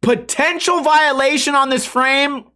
Potential violation on this frame.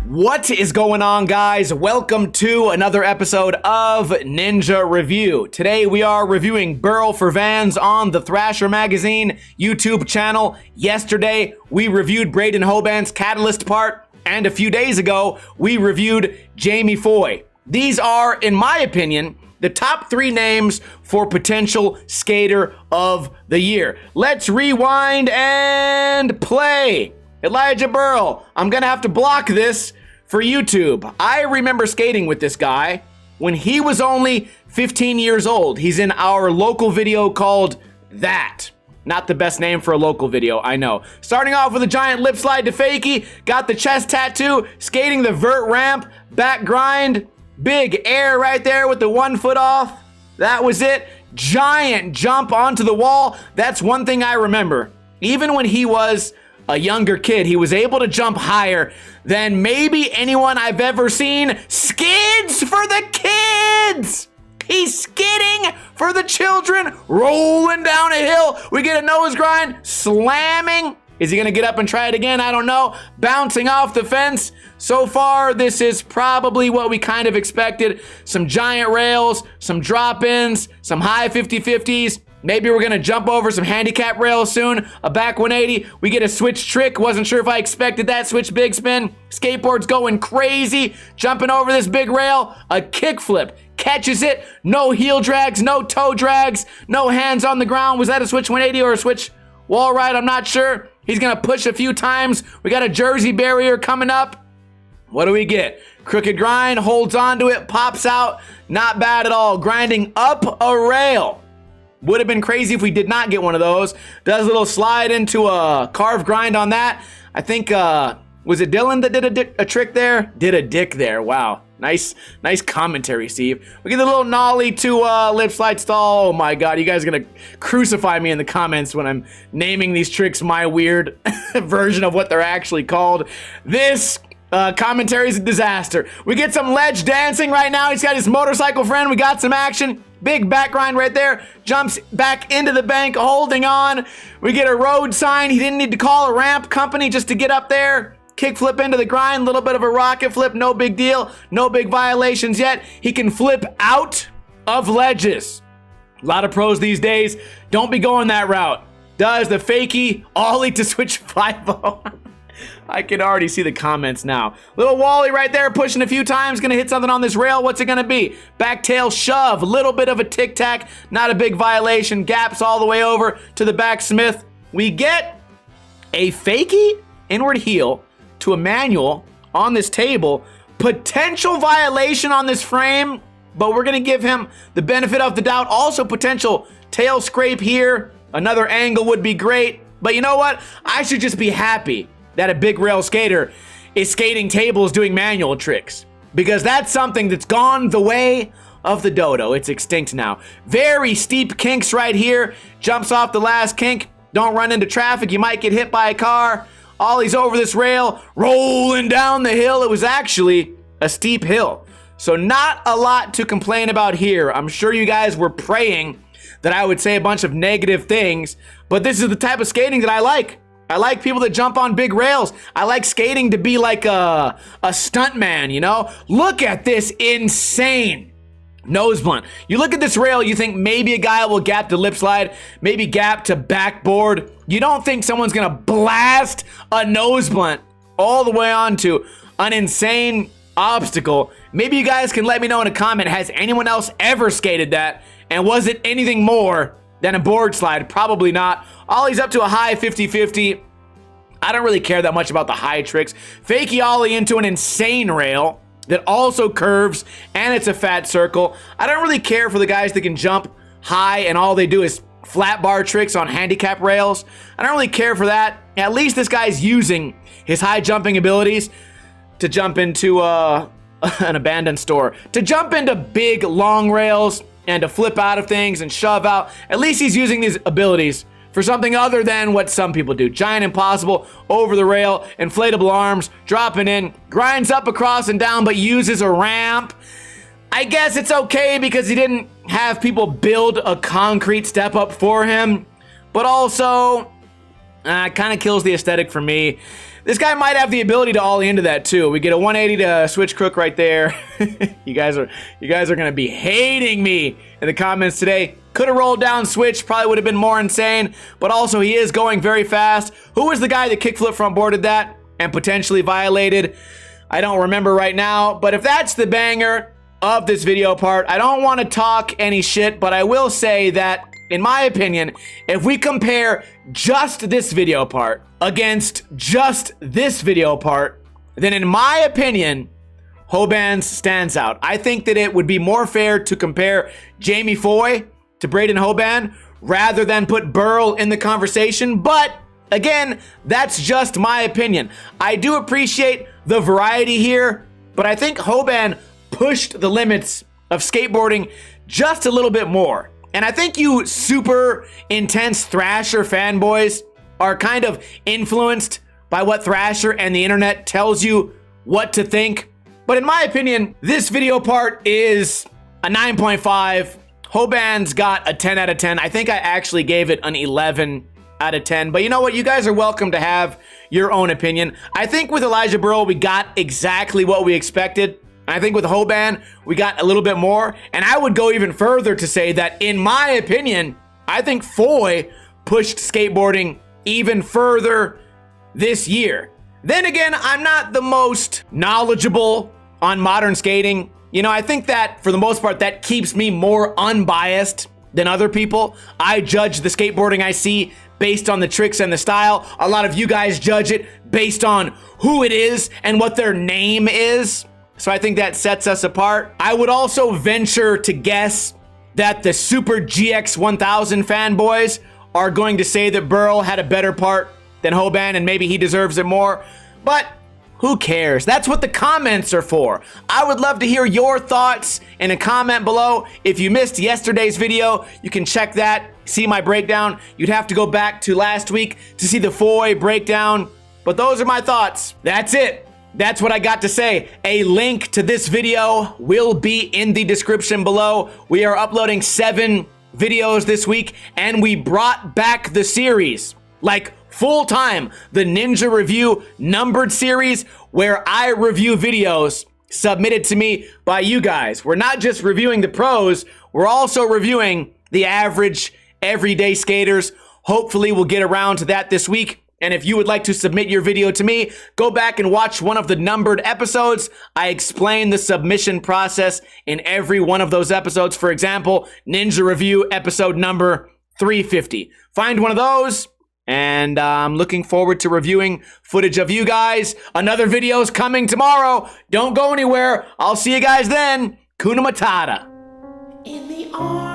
What is going on, guys? Welcome to another episode of Ninja Review. Today we are reviewing BERLE for VANS on the Thrasher Magazine YouTube channel. Yesterday we reviewed Braden Hoban's Catalyst part, and a few days ago we reviewed Jamie Foy. These are, in my opinion, the top 3 names for potential skater of the year. Let's rewind and play. Elijah BERLE. I'm gonna have to block this for YouTube. I remember skating with this guy when he was only 15 years old. He's in our local video called That. Not the best name for a local video, I know. Starting off with a giant lip slide to fakie, got the chest tattoo, skating the vert ramp, back grind, big air right there with the 1 foot off. That was it. Giant jump onto the wall. That's one thing I remember. Even when he was a younger kid, he was able to jump higher than maybe anyone I've ever seen. Skids for the kids! He's skidding for the children, rolling down a hill. We get a nose grind, slamming. Is he gonna get up and try it again? I don't know. Bouncing off the fence. So far, this is probably what we kind of expected. Some giant rails, some drop-ins, some high 50-50s. Maybe we're gonna jump over some handicap rails soon. A back 180. We get a switch trick. Wasn't sure if I expected that. Switch big spin. Skateboard's going crazy. Jumping over this big rail. A kickflip. Catches it. No heel drags. No toe drags. No hands on the ground. Was that a switch 180 or a switch wall ride? I'm not sure. He's gonna push a few times. We got a Jersey barrier coming up. What do we get? Crooked grind. Holds onto it. Pops out. Not bad at all. Grinding up a rail. Would have been crazy if we did not get one of those. Does a little slide into a carve grind on that. I think, was it Dylan that did a trick there? Did a dick there. Wow. Nice commentary, Steve. We get a little nollie to lip slide stall. Oh my God, you guys are gonna crucify me in the comments when I'm naming these tricks my weird version of what they're actually called. This commentary is a disaster. We get some ledge dancing right now. He's got his motorcycle friend. We got some action. Big back grind right there. Jumps back into the bank, holding on. We get a road sign. He didn't need to call a ramp company just to get up there. Kick flip into the grind. Little bit of a rocket flip. No big deal. No big violations yet. He can flip out of ledges. A lot of pros these days don't be going that route. Does the fakie ollie to switch 5-0. I can already see the comments now. Little Wally right there, pushing a few times. Gonna hit something on this rail. What's it gonna be? Back tail shove. A little bit of a tic-tac. Not a big violation. Gaps all the way over to the back Smith. We get a fakie inward heel to a manual on this table. Potential violation on this frame, but we're gonna give him the benefit of the doubt. Also potential tail scrape here. Another angle would be great. But you know what? I should just be happy that a big rail skater is skating tables doing manual tricks, because that's something that's gone the way of the dodo. It's extinct now. Very steep kinks right here. Jumps off the last kink. Don't run into traffic. You might get hit by a car. Ollie's over this rail, rolling down the hill. It was actually a steep hill. So not a lot to complain about here. I'm sure you guys were praying that I would say a bunch of negative things, but this is the type of skating that I like. I like people that jump on big rails. I like skating to be like a stuntman, you know? Look at this insane nose blunt. You look at this rail, you think maybe a guy will gap to lip slide, maybe gap to backboard. You don't think someone's gonna blast a nose blunt all the way onto an insane obstacle. Maybe you guys can let me know in a comment, has anyone else ever skated that? And was it anything more than a board slide? Probably not. Ollie's up to a high 50-50. I don't really care that much about the high tricks. Fakie ollie into an insane rail that also curves, and it's a fat circle. I don't really care for the guys that can jump high and all they do is flat bar tricks on handicap rails. I don't really care for that. At least this guy's using his high jumping abilities to jump into an abandoned store, to jump into big long rails and to flip out of things and shove out. At least he's using these abilities for something other than what some people do. Giant impossible, over the rail, inflatable arms, dropping in, grinds up across and down, but uses a ramp. I guess it's okay because he didn't have people build a concrete step up for him, but also it kind of kills the aesthetic for me. This guy might have the ability to ollie into that too. We get a 180 to switch crook right there. You guys are gonna be hating me in the comments today. Could have rolled down switch, probably would have been more insane, but also he is going very fast. Who was the guy that kickflip front boarded that and potentially violated? I don't remember right now, but if that's the banger of this video part, I don't want to talk any shit, but I will say that, in my opinion, if we compare just this video part against just this video part, then in my opinion, Hoban's stands out. I think that it would be more fair to compare Jamie Foy to Braden Hoban rather than put BERLE in the conversation, but again, that's just my opinion. I do appreciate the variety here, but I think Hoban pushed the limits of skateboarding just a little bit more. And I think you super intense Thrasher fanboys are kind of influenced by what Thrasher and the internet tells you what to think. But in my opinion, this video part is a 9.5. Hoban's got a 10 out of 10. I think I actually gave it an 11 out of 10. But you know what? You guys are welcome to have your own opinion. I think with Elijah BERLE, we got exactly what we expected. I think with Hoban, we got a little bit more. And I would go even further to say that, in my opinion, I think Foy pushed skateboarding even further this year. Then again, I'm not the most knowledgeable on modern skating. You know, I think that for the most part, that keeps me more unbiased than other people. I judge the skateboarding I see based on the tricks and the style. A lot of you guys judge it based on who it is and what their name is. So I think that sets us apart. I would also venture to guess that the Super GX 1000 fanboys are going to say that BERLE had a better part than Hoban and maybe he deserves it more. But who cares? That's what the comments are for. I would love to hear your thoughts in a comment below. If you missed yesterday's video, you can check that, see my breakdown. You'd have to go back to last week to see the Foy breakdown. But those are my thoughts. That's it. That's what I got to say. A link to this video will be in the description below. We are uploading 7 videos this week, and we brought back the series, like full time, the Ninja Review numbered series, where I review videos submitted to me by you guys. We're not just reviewing the pros, we're also reviewing the average everyday skaters. Hopefully we'll get around to that this week. And if you would like to submit your video to me, go back and watch one of the numbered episodes. I explain the submission process in every one of those episodes. For example, Ninja Review episode number 350. Find one of those, and I'm looking forward to reviewing footage of you guys. Another video is coming tomorrow. Don't go anywhere. I'll see you guys then. Kuna Matata. In the arms